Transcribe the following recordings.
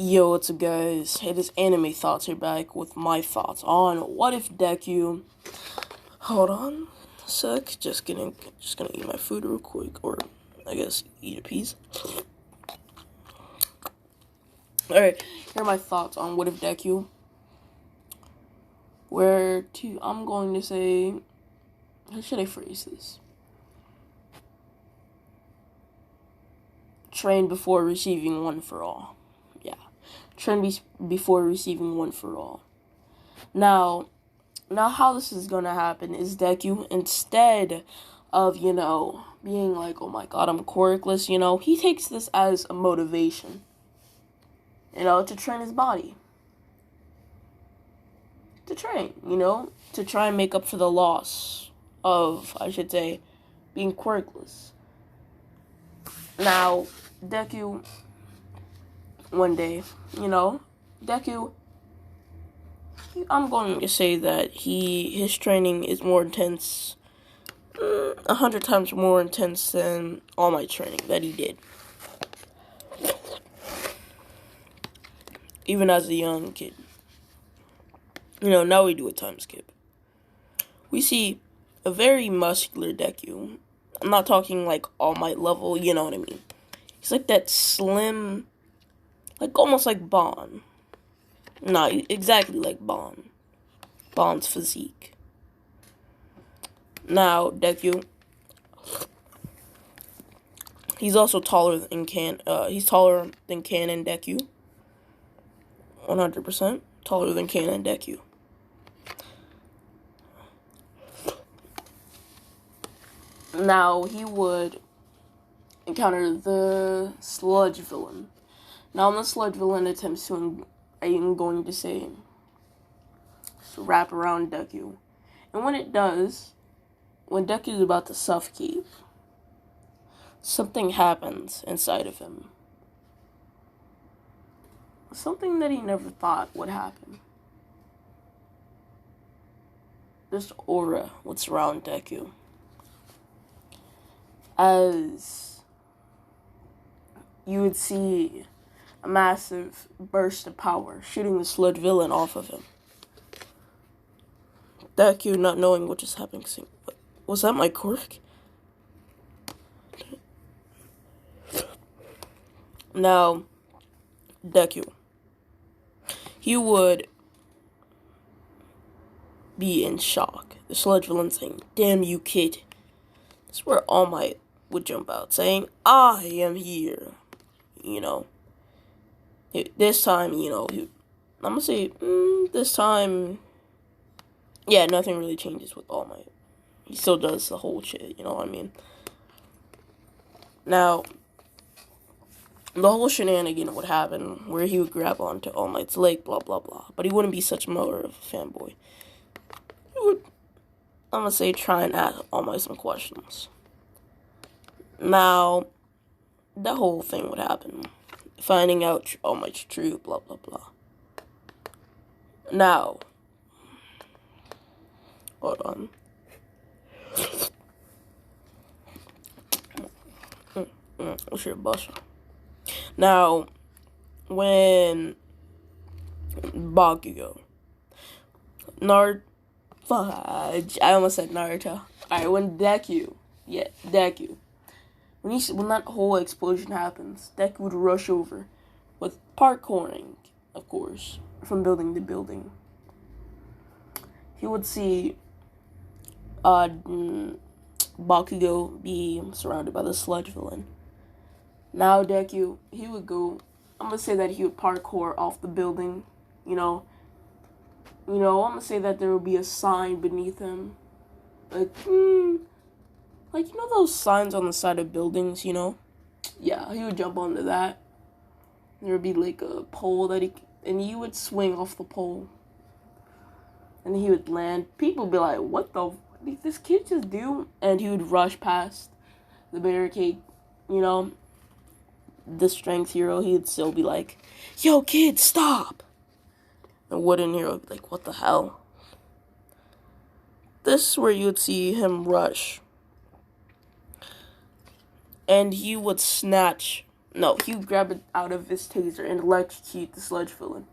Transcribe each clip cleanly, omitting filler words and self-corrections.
Yo, what's up, guys? It is Anime Thoughts here, back with my thoughts on what if deku. Hold on a sec. Just gonna eat my food real quick, or I guess eat a piece. Alright, here are my thoughts on what if deku. I'm going to say, how should I phrase this? Train before receiving one for all. Yeah. Train before receiving one for all. Now how this is gonna happen is Deku, instead of, being like, oh my god, I'm quirkless, he takes this as a motivation, to train his body. To train, to try and make up for the loss of, I should say, being quirkless. Now, Deku, one day, Deku, I'm going to say that his training is more intense, 100 times more intense than all my training that he did. Even as a young kid. Now we do a time skip. We see a very muscular Deku. I'm not talking like All Might level, you know what I mean. He's like that slim, like almost like Bon. Not exactly like Bon's physique. Now, Deku, he's also taller than he's taller than Canon Deku. 100% taller than Canon Deku. Now, he would encounter the sludge villain. Now, the sludge villain attempts to, I'm going to say, wrap around Deku. And when it does, when Deku is about to suffocate, something happens inside of him. Something that he never thought would happen. This aura would surround Deku. As you would see a massive burst of power shooting the sludge villain off of him. Deku, not knowing what just happened, saying, was that my quirk? Now, Deku, he would be in shock. The sludge villain saying, damn you, kid. That's where All Might would jump out, saying, I am here. This time, I'm gonna say, this time, yeah, nothing really changes with All Might. He still does the whole shit, you know what I mean? Now, the whole shenanigan would happen where he would grab onto All Might's leg, blah, blah, blah. But he wouldn't be such more of a fanboy. He would, I'm gonna say, try and ask All Might some questions. Now, that whole thing would happen. Finding out All Might's true, blah, blah, blah. Now, hold on. What's your bus? Now, when Bakugo, fudge, I almost said Naruto. Alright, when Deku, when that whole explosion happens, Deku would rush over with parkouring, of course, from building to building. He would see Bakugo be surrounded by the sludge villain. Now Deku, he would go, I'm gonna say that he would parkour off the building, I'm gonna say that there would be a sign beneath him. Like those signs on the side of buildings, Yeah, he would jump onto that. There would be like a pole and he would swing off the pole. And he would land. People would be like, what did this kid just do? And he would rush past the barricade, The strength hero, he would still be like, yo, kid, stop! The wooden hero would be like, what the hell? This is where you would see him rush. And he would snatch No, he would grab it out of his taser and electrocute the sludge villain.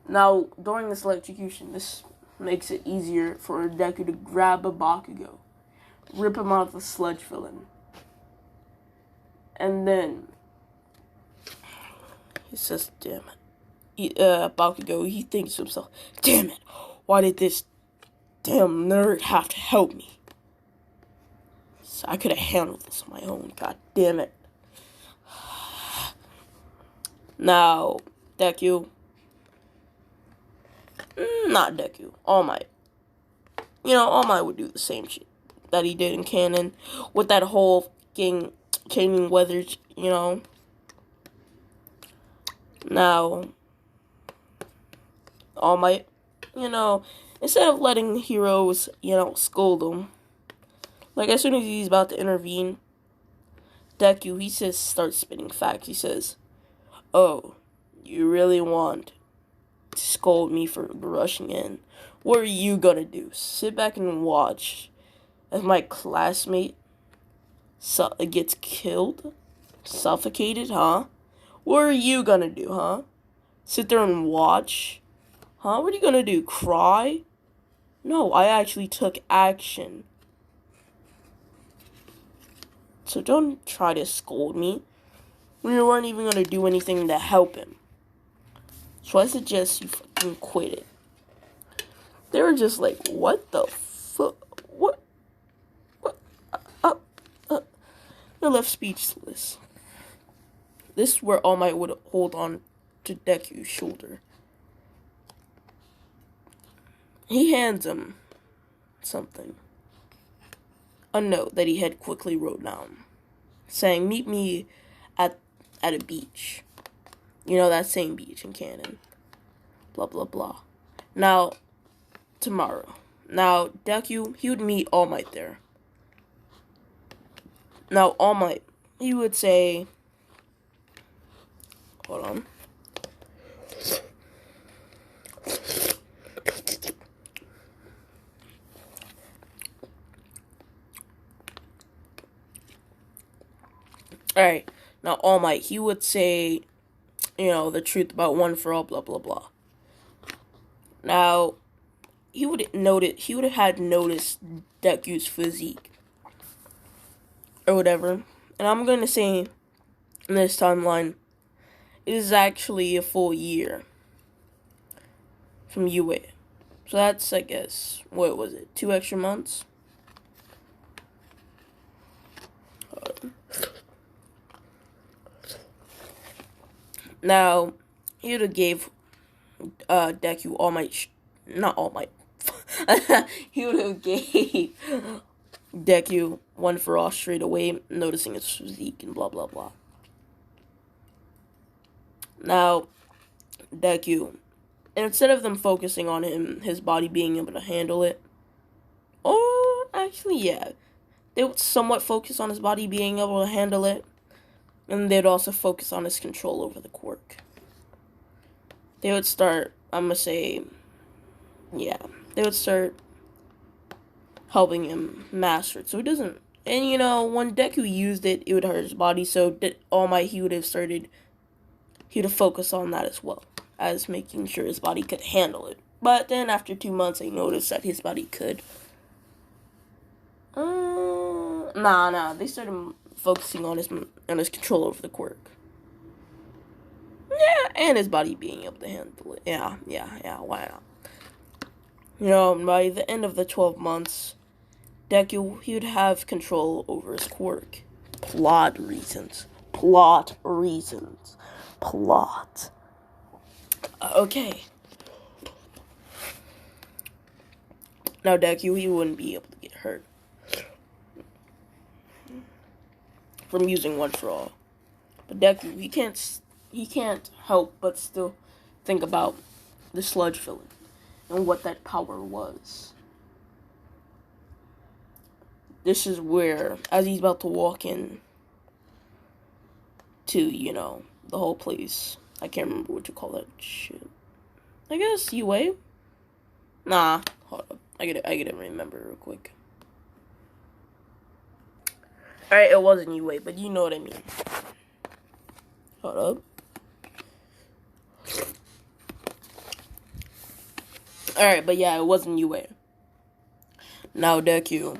Now, during this electrocution, this makes it easier for Deku to grab a Bakugo, rip him out of the sludge villain. And then he says, damn it. Bakugo, he thinks to himself, damn it, why did this damn nerd have to help me? So I could have handled this on my own, god damn it. Now, Deku. Not Deku, All Might. You know, All Might would do the same shit that he did in canon with that whole fucking changing weather, you know. Now, All Might, you know, instead of letting heroes, you know, scold them, like as soon as he's about to intervene, Deku, he says, starts spitting facts. He says, oh, you really want to scold me for rushing in? What are you gonna do? Sit back and watch as my classmate gets killed? Suffocated, huh? What are you gonna do, huh? Sit there and watch? Huh? What are you gonna do? Cry? No, I actually took action. So don't try to scold me when you weren't even gonna do anything to help him. So I suggest you fucking quit it. They were just like, what the fuck? What? They're left speechless. This is where All Might would hold on to Deku's shoulder. He hands him something. A note that he had quickly wrote down, saying, meet me at a beach. You know, that same beach in canon. Blah, blah, blah. Now, tomorrow. Now, Deku, he would meet All Might there. Now, All Might, he would say, hold on. Alright, now All Might, he would say, you know, the truth about One for All, blah, blah, blah. Now, he would have had noticed Deku's physique, or whatever. And I'm going to say, in this timeline, it is actually a full year from UA. So that's, I guess, what was it, 2 extra months? Now, he would have gave Deku All Might, not All Might. He would have gave Deku One for All straight away, noticing his physique and blah, blah, blah. Now, Deku, instead of them focusing on his body being able to handle it, or actually, yeah, they would somewhat focus on his body being able to handle it, and they'd also focus on his control over the quirk. They would start, I'm gonna say, yeah, they would start helping him master it, so he doesn't, and you know, when Deku used it, it would hurt his body, so All Might, he would have focused on that as well, as making sure his body could handle it. But then after 2 months, they noticed that his body could. They started focusing on his control over the quirk. Yeah, and his body being able to handle it. Yeah, why not? You know, by the end of the 12 months, Deku, he would have control over his quirk. Plot reasons. Okay. Now Deku, he wouldn't be able to get hurt from using One for All. But Deku, he can't help but still think about the sludge villain and what that power was. This is where, as he's about to walk in to, you know, the whole place. I can't remember what you call that shit. I guess UA? Nah, hold up. I gotta remember real quick. Alright, it wasn't UA, but you know what I mean. Hold up. Alright, but yeah, it wasn't UA. Now Deku,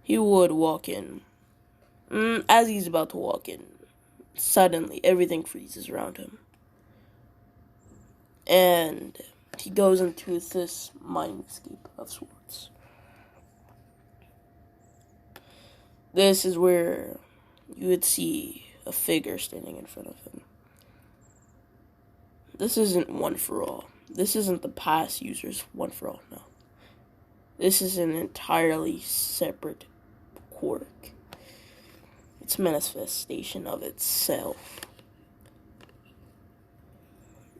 he would walk in. As he's about to walk in, suddenly everything freezes around him. And he goes into this mindscape of sorts. This is where you would see a figure standing in front of him. This isn't one for all. This isn't the past user's one for all, no. This is an entirely separate quirk. It's a manifestation of itself.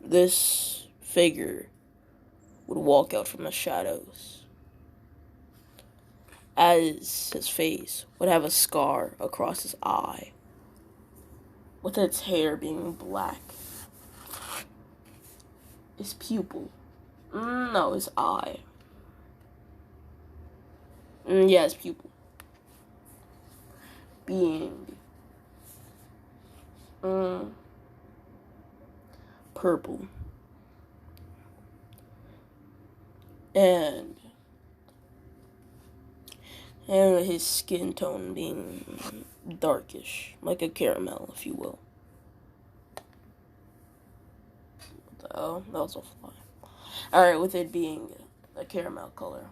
This figure would walk out from the shadows, as his face would have a scar across his eye, with its hair being black. His pupil. No, his eye. Yeah, his pupil. Being purple. And his skin tone being darkish, like a caramel, if you will. What the hell? That was a fly. Alright, with it being a caramel color.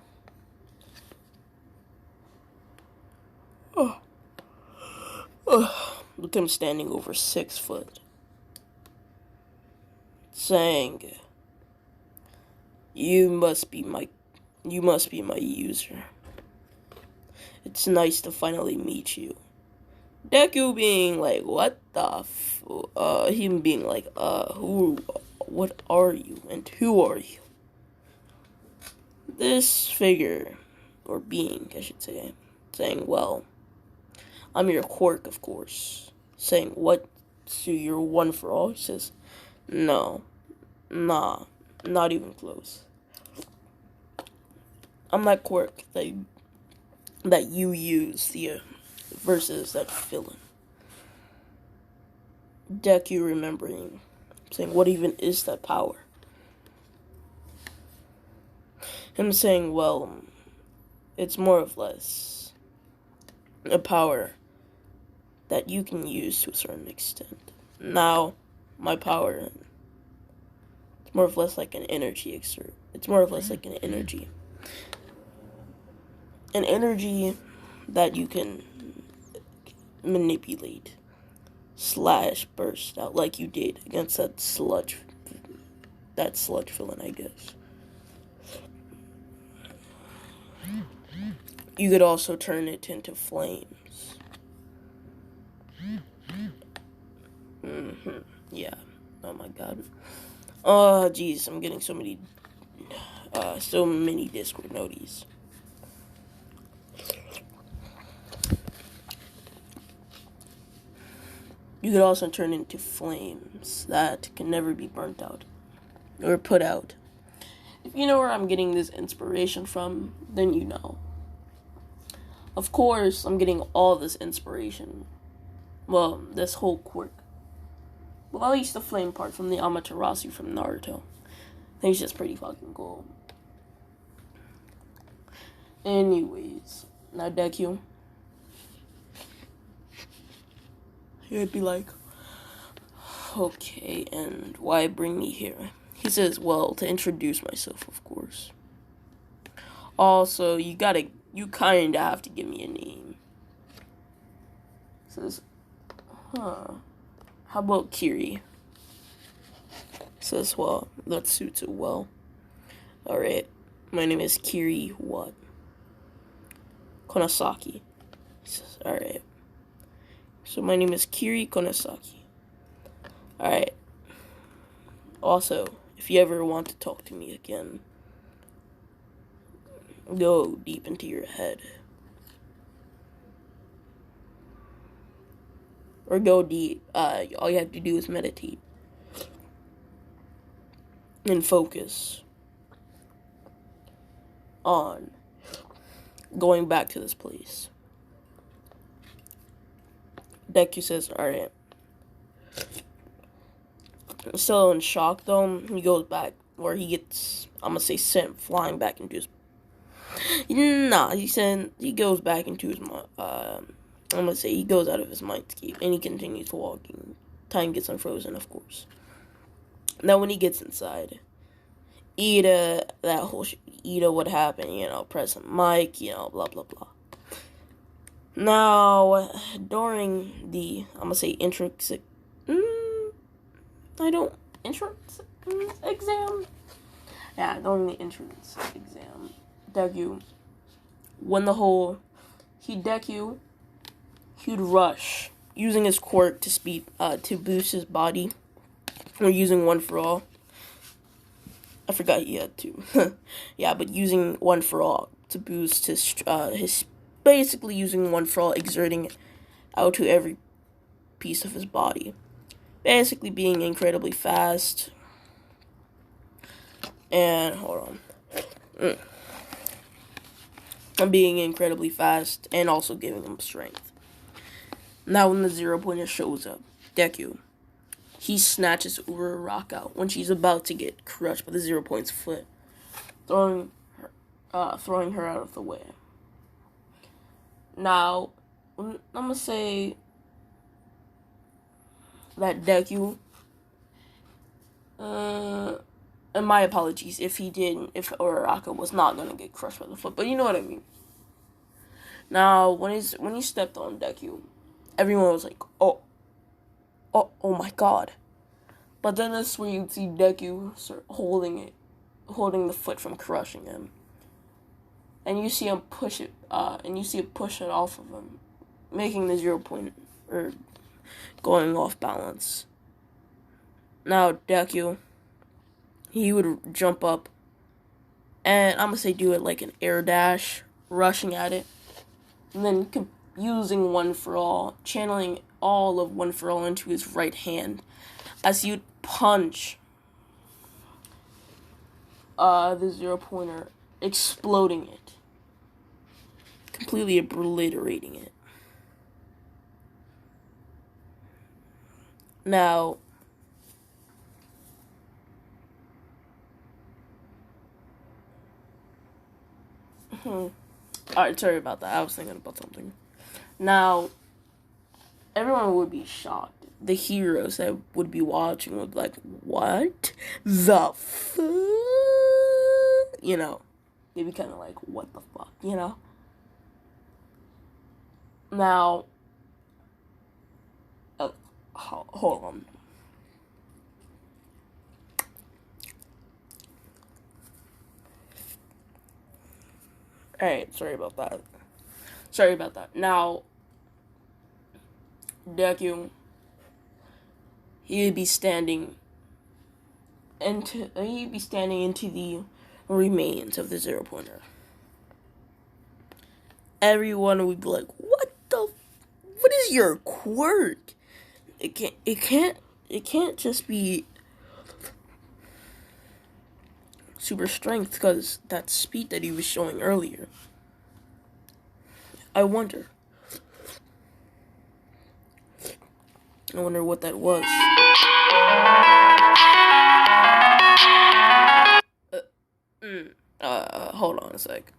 Look at him standing over 6 foot, saying, You must be my user. It's nice to finally meet you." Deku being like, "What the him being like, what are you, and who are you?" This figure, or being, I should say, saying, "Well, I'm your quirk, of course." Saying, "What, so you're one for all?" He says, "No, nah, not even close. I'm that quirk that you use, the versus that villain." Deku remembering, saying, "What even is that power?" Him saying, "Well, it's more or less a power that you can use to a certain extent. Now, my power, it's more or less like an energy exert. It's more or less like an energy. An energy that you can manipulate / burst out like you did against that sludge villain, I guess. You could also turn it into flames. Yeah. Oh my god. Oh, jeez, I'm getting so many Discord noties. You could also turn into flames that can never be burnt out or put out. If you know where I'm getting this inspiration from, then you know. Of course, I'm getting all this inspiration. Well, this whole quirk. Well, at least the flame part from the Amaterasu from Naruto. I think it's just pretty fucking cool. Anyways, now Deku, he would be like, "Okay, and why bring me here?" He says, "Well, to introduce myself, of course. Also, you kinda have to give me a name." He says, "How about Kiri?" He says, "Well, that suits it well. Alright, my name is Kiri what? Konosaki." He says, "Alright. So my name is Kiri Konosaki. Alright. Also, if you ever want to talk to me again, go deep into your head. Or go deep. All you have to do is meditate. And focus on going back to this place. Deku says, alright. Still in shock though, he goes back where he gets, I'm gonna say, sent flying back into his. Nah, he goes back into his. I'm gonna say he goes out of his mindscape and he continues walking. Time gets unfrozen, of course. Now when he gets inside, Ida, that whole Ida, what happened? President Mike, blah blah blah. Now during the, I'm gonna say, entrance exam. Yeah, during the entrance exam, Deku, when the whole he'd rush using his quirk to boost his body, or using One For All. I forgot he had two. Yeah, but using One For All to boost his basically using One For All, exerting it out to every piece of his body. Basically being incredibly fast. And, hold on. And being incredibly fast and also giving him strength. Now when the 0-pointer shows up, Deku, he snatches Uraraka out when she's about to get crushed by the 0-point's foot, throwing her out of the way. Now, I'm gonna say that Deku, and my apologies if Uraraka was not gonna get crushed by the foot, but you know what I mean. Now, when he stepped on Deku, everyone was like, oh my god. But then that's where you see Deku start holding the foot from crushing him. And you see him push it off of him, making the 0-pointer going off balance. Now Deku, he would jump up, and I'm gonna say do it like an air dash, rushing at it, and then using One For All, channeling all of One For All into his right hand, as he would punch the 0-pointer, exploding it, completely obliterating it. Now, alright, sorry about that. I was thinking about something. Now, everyone would be shocked. The heroes that would be watching would be like, what the fuck? They'd be kind of like, what the fuck, Now, hold on. Alright, sorry about that. Now, Deku, he'd be standing into the remains of the 0-pointer. Everyone would be like, what is your quirk? It can't just be super strength, because that speed that he was showing earlier. I wonder what that was. Hold on a sec.